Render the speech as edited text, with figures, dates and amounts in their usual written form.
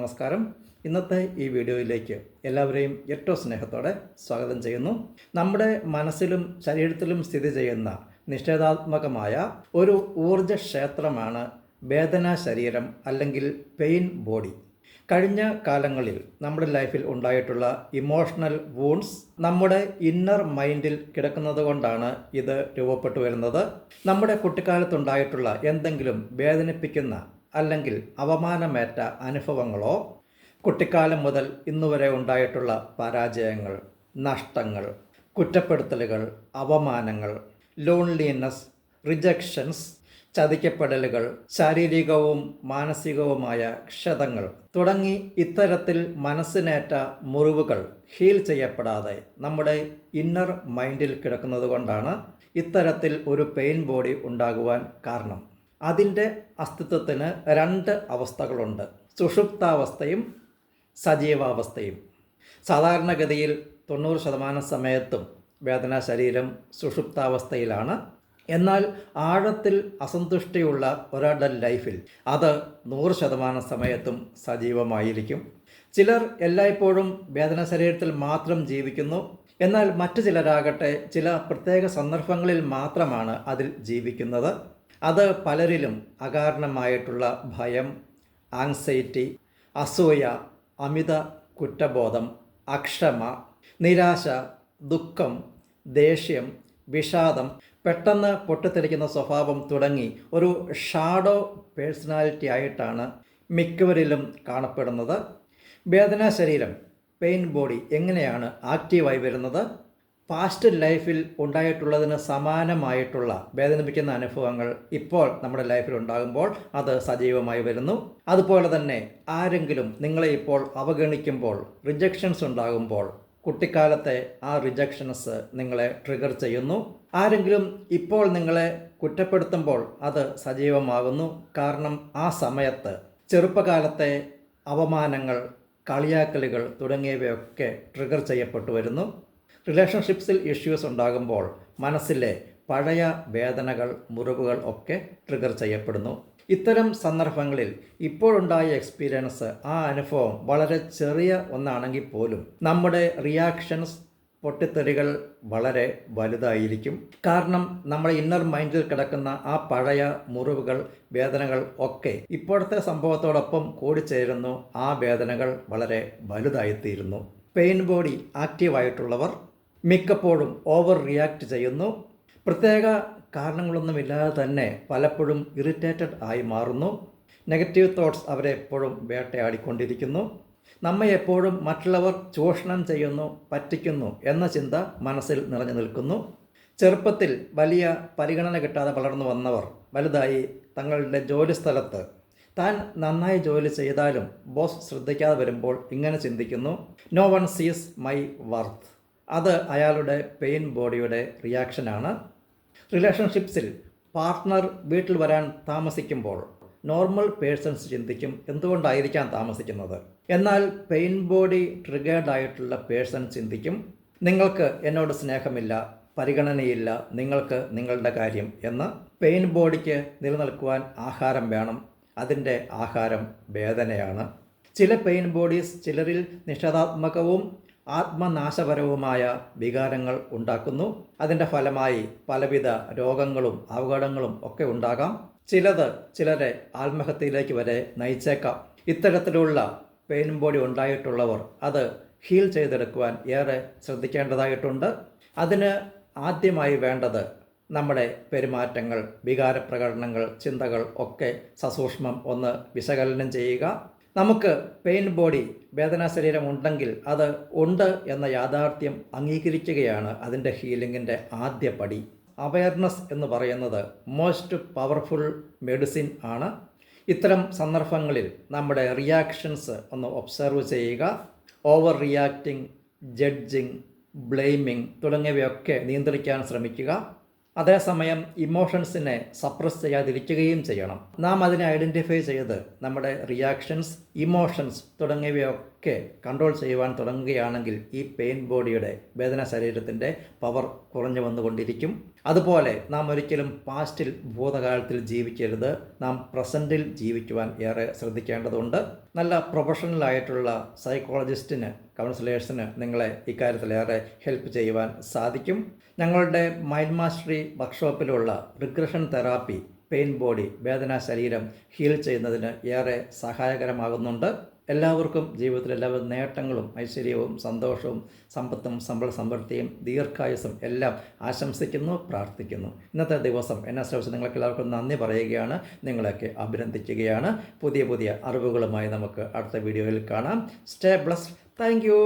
നമസ്കാരം. ഇന്നത്തെ ഈ വീഡിയോയിലേക്ക് എല്ലാവരെയും ഏറ്റവും സ്നേഹത്തോടെ സ്വാഗതം ചെയ്യുന്നു. നമ്മുടെ മനസ്സിലും ശരീരത്തിലും സ്ഥിതി ചെയ്യുന്ന നിഷേധാത്മകമായ ഒരു ഊർജ ക്ഷേത്രമാണ് വേദനാ ശരീരം അല്ലെങ്കിൽ പെയിൻ ബോഡി. കഴിഞ്ഞ കാലങ്ങളിൽ നമ്മുടെ ലൈഫിൽ ഉണ്ടായിട്ടുള്ള ഇമോഷണൽ വൂൺസ് നമ്മുടെ ഇന്നർ മൈൻഡിൽ കിടക്കുന്നത് കൊണ്ടാണ് ഇത് രൂപപ്പെട്ടു വരുന്നത്. നമ്മുടെ കുട്ടിക്കാലത്തുണ്ടായിട്ടുള്ള എന്തെങ്കിലും വേദനിപ്പിക്കുന്ന അല്ലെങ്കിൽ അവമാനമേറ്റ അനുഭവങ്ങളോ, കുട്ടിക്കാലം മുതൽ ഇന്നുവരെ ഉണ്ടായിട്ടുള്ള പരാജയങ്ങൾ, നഷ്ടങ്ങൾ, കുറ്റപ്പെടുത്തലുകൾ, അവമാനങ്ങൾ, ലോൺലിനെസ്, റിജക്ഷൻസ്, ചതിക്കപ്പെടലുകൾ, ശാരീരികവും മാനസികവുമായ ക്ഷതങ്ങൾ തുടങ്ങി ഇത്തരത്തിൽ മനസ്സിനേറ്റ മുറിവുകൾ ഹീൽ ചെയ്യപ്പെടാതെ നമ്മുടെ ഇന്നർ മൈൻഡിൽ കിടക്കുന്നത് കൊണ്ടാണ് ഇത്തരത്തിൽ ഒരു പെയിൻ ബോഡി ഉണ്ടാകുവാൻ കാരണം. അതിൻ്റെ അസ്തിത്വത്തിന് രണ്ട് അവസ്ഥകളുണ്ട്: സുഷുപ്താവസ്ഥയും സജീവാവസ്ഥയും. സാധാരണഗതിയിൽ 90% സമയത്തും വേദനാ ശരീരം സുഷുപ്താവസ്ഥയിലാണ്. എന്നാൽ ആഴത്തിൽ അസന്തുഷ്ടിയുള്ള ഒരാളുടെ ലൈഫിൽ അത് 100% സമയത്തും സജീവമായിരിക്കും. ചിലർ എല്ലായ്പ്പോഴും വേദനാ ശരീരത്തിൽ മാത്രം ജീവിക്കുന്നു. എന്നാൽ മറ്റു ചിലരാകട്ടെ ചില പ്രത്യേക സന്ദർഭങ്ങളിൽ മാത്രമാണ് അതിൽ ജീവിക്കുന്നത്. അത് പലരിലും അകാരണമായിട്ടുള്ള ഭയം, ആങ്സൈറ്റി, അസൂയ, അമിത കുറ്റബോധം, അക്ഷമ, നിരാശ, ദുഃഖം, ദേഷ്യം, വിഷാദം, പെട്ടെന്ന് പൊട്ടിത്തെറിക്കുന്ന സ്വഭാവം തുടങ്ങി ഒരു ഷാഡോ പേഴ്സണാലിറ്റി ആയിട്ടാണ് മിക്കവരിലും കാണപ്പെടുന്നത്. വേദനാ ശരീരം പെയിൻ ബോഡി എങ്ങനെയാണ് ആക്റ്റീവായി വരുന്നത്? പാസ്റ്റ് ലൈഫിൽ ഉണ്ടായിട്ടുള്ളതിന് സമാനമായിട്ടുള്ള വേദനിപ്പിക്കുന്ന അനുഭവങ്ങൾ ഇപ്പോൾ നമ്മുടെ ലൈഫിൽ ഉണ്ടാകുമ്പോൾ അത് സജീവമായി വരുന്നു. അതുപോലെ തന്നെ ആരെങ്കിലും നിങ്ങളെ ഇപ്പോൾ അവഗണിക്കുമ്പോൾ, റിജക്ഷൻസ് ഉണ്ടാകുമ്പോൾ, കുട്ടിക്കാലത്തെ ആ റിജക്ഷൻസ് നിങ്ങളെ ട്രിഗർ ചെയ്യുന്നു. ആരെങ്കിലും ഇപ്പോൾ നിങ്ങളെ കുറ്റപ്പെടുത്തുമ്പോൾ അത് സജീവമാകുന്നു. കാരണം ആ സമയത്ത് ചെറുപ്പകാലത്തെ അവമാനങ്ങൾ, കളിയാക്കലുകൾ തുടങ്ങിയവയൊക്കെ ട്രിഗർ ചെയ്യപ്പെട്ടു വരുന്നു. റിലേഷൻഷിപ്സിൽ ഇഷ്യൂസ് ഉണ്ടാകുമ്പോൾ മനസ്സിലെ പഴയ വേദനകൾ, മുറിവുകൾ ഒക്കെ ട്രിഗർ ചെയ്യപ്പെടുന്നു. ഇത്തരം സന്ദർഭങ്ങളിൽ ഇപ്പോഴുണ്ടായ എക്സ്പീരിയൻസ്, ആ അനുഭവം വളരെ ചെറിയ ഒന്നാണെങ്കിൽ പോലും നമ്മുടെ റിയാക്ഷൻസ്, പൊട്ടിത്തെറികൾ വളരെ വലുതായിരിക്കും. കാരണം നമ്മുടെ ഇന്നർ മൈൻഡിൽ കിടക്കുന്ന ആ പഴയ മുറിവുകൾ, വേദനകൾ ഒക്കെ ഇപ്പോഴത്തെ സംഭവത്തോടൊപ്പം കൂടിച്ചേരുന്നു. ആ വേദനകൾ വളരെ വലുതായിത്തീരുന്നു. പെയിൻ ബോഡി ആക്റ്റീവായിട്ടുള്ളവർ മിക്കപ്പോഴും ഓവർ റിയാക്ട് ചെയ്യുന്നു. പ്രത്യേക കാരണങ്ങളൊന്നുമില്ലാതെ തന്നെ പലപ്പോഴും ഇറിറ്റേറ്റഡ് ആയി മാറുന്നു. നെഗറ്റീവ് തോട്ട്സ് അവരെ എപ്പോഴും വേട്ടയാടിക്കൊണ്ടിരിക്കുന്നു. നമ്മെ എപ്പോഴും മറ്റുള്ളവർ ചൂഷണം ചെയ്യുന്നു, പറ്റിക്കുന്നു എന്ന ചിന്ത മനസ്സിൽ നിറഞ്ഞു നിൽക്കുന്നു. ചെറുപ്പത്തിൽ വലിയ പരിഗണന കിട്ടാതെ വളർന്നു വന്നവർ വലുതായി തങ്ങളുടെ ജോലി സ്ഥലത്ത് താൻ നന്നായി ജോലി ചെയ്താലും ബോസ് ശ്രദ്ധിക്കാതെ വരുമ്പോൾ ഇങ്ങനെ ചിന്തിക്കുന്നു: നോ വൺ സീസ് മൈ വർത്ത്. അത് അയാളുടെ പെയിൻ ബോഡിയുടെ റിയാക്ഷനാണ്. റിലേഷൻഷിപ്സിൽ പാർട്ട്ണർ വീട്ടിൽ വരാൻ താമസിക്കുമ്പോൾ നോർമൽ പേഴ്സൺസ് ചിന്തിക്കും എന്തുകൊണ്ടായിരിക്കാം താമസിക്കുന്നത്. എന്നാൽ പെയിൻ ബോഡി ട്രിഗേർഡ് ആയിട്ടുള്ള പേഴ്സൺ ചിന്തിക്കും നിങ്ങൾക്ക് എന്നോട് സ്നേഹമില്ല, പരിഗണനയില്ല, നിങ്ങൾക്ക് നിങ്ങളുടെ കാര്യം എന്ന്. പെയിൻ ബോഡിക്ക് നിലനിൽക്കുവാൻ ആഹാരം വേണം. അതിൻ്റെ ആഹാരം വേദനയാണ്. ചില പെയിൻ ബോഡീസ് ചിലരിൽ നിഷേധാത്മകവും ആത്മനാശപരവുമായ വികാരങ്ങൾ ഉണ്ടാക്കുന്നു. അതിൻ്റെ ഫലമായി പലവിധ രോഗങ്ങളും അപകടങ്ങളും ഒക്കെ ഉണ്ടാകാം. ചിലത് ചിലരെ ആത്മഹത്യയിലേക്ക് വരെ നയിച്ചേക്കാം. ഇത്തരത്തിലുള്ള പെയിൻ ബോഡി ഉണ്ടായിട്ടുള്ളവർ അത് ഹീൽ ചെയ്തെടുക്കുവാൻ ഏറെ ശ്രദ്ധിക്കേണ്ടതായിട്ടുണ്ട്. അതിന് ആദ്യമായി വേണ്ടത് നമ്മുടെ പെരുമാറ്റങ്ങൾ, വികാരപ്രകടനങ്ങൾ, ചിന്തകൾ ഒക്കെ സസൂക്ഷ്മം ഒന്ന് വിശകലനം ചെയ്യുക. നമുക്ക് പെയിൻ ബോഡി, വേദനാ ശരീരം ഉണ്ടെങ്കിൽ അത് ഉണ്ട് എന്ന യാഥാർത്ഥ്യം അംഗീകരിക്കുകയാണ് അതിൻ്റെ ഹീലിങ്ങിൻ്റെ ആദ്യ പടി. അവയർനെസ് എന്ന് പറയുന്നത് മോസ്റ്റ് പവർഫുൾ മെഡിസിൻ ആണ്. ഇത്തരം സന്ദർഭങ്ങളിൽ നമ്മുടെ റിയാക്ഷൻസ് ഒന്ന് ഒബ്സർവ് ചെയ്യുക. ഓവർ റിയാക്ടിങ്, ജഡ്ജിങ്, ബ്ലെയിമിങ് തുടങ്ങിയവയൊക്കെ നിയന്ത്രിക്കാൻ ശ്രമിക്കുക. അതേസമയം ഇമോഷൻസിനെ സപ്രസ് ചെയ്യാതിരിക്കുകയും ചെയ്യണം. നാം അതിനെ ഐഡൻറ്റിഫൈ ചെയ്ത് നമ്മുടെ റിയാക്ഷൻസ്, ഇമോഷൻസ് തുടങ്ങിയവയൊക്കെ ഒക്കെ കൺട്രോൾ ചെയ്യുവാൻ തുടങ്ങുകയാണെങ്കിൽ ഈ പെയിൻ ബോഡിയുടെ വേദന ശരീരത്തിൻ്റെ പവർ കുറഞ്ഞു വന്നുകൊണ്ടിരിക്കും. അതുപോലെ നാം ഒരിക്കലും പാസ്റ്റിൽ ഭൂതകാലത്തിൽ ജീവിക്കരുത്. നാം പ്രസൻറ്റിൽ ജീവിക്കുവാൻ ഏറെ ശ്രദ്ധിക്കേണ്ടതുണ്ട്. നല്ല പ്രൊഫഷണലായിട്ടുള്ള സൈക്കോളജിസ്റ്റിന്, കൗൺസിലേഴ്സിന് നിങ്ങളെ ഇക്കാര്യത്തിലേറെ ഹെൽപ്പ് ചെയ്യുവാൻ സാധിക്കും. ഞങ്ങളുടെ മൈൻഡ് മാസ്റ്ററി വർക്ക്ഷോപ്പിലുള്ള റിഗ്രഷൻ തെറാപ്പി പെയിൻ ബോഡി വേദന ശരീരം ഹീൽ ചെയ്യുന്നതിന് ഏറെ സഹായകരമാകുന്നുണ്ട്. എല്ലാവർക്കും ജീവിതത്തിൽ എല്ലാവരും നേട്ടങ്ങളും ഐശ്വര്യവും സന്തോഷവും സമ്പത്തും സമ്പൽ സമൃദ്ധിയും ദീർഘായുസ്സും എല്ലാം ആശംസിക്കുന്നു, പ്രാർത്ഥിക്കുന്നു. ഇന്നത്തെ ദിവസം എന്നെ ശ്രമിച്ച് നിങ്ങൾക്ക് എല്ലാവർക്കും നന്ദി പറയുകയാണ്, നിങ്ങളൊക്കെ അഭിനന്ദിക്കുകയാണ്. പുതിയ പുതിയ അറിവുകളുമായി നമുക്ക് അടുത്ത വീഡിയോയിൽ കാണാം. Stay blessed. Thank you.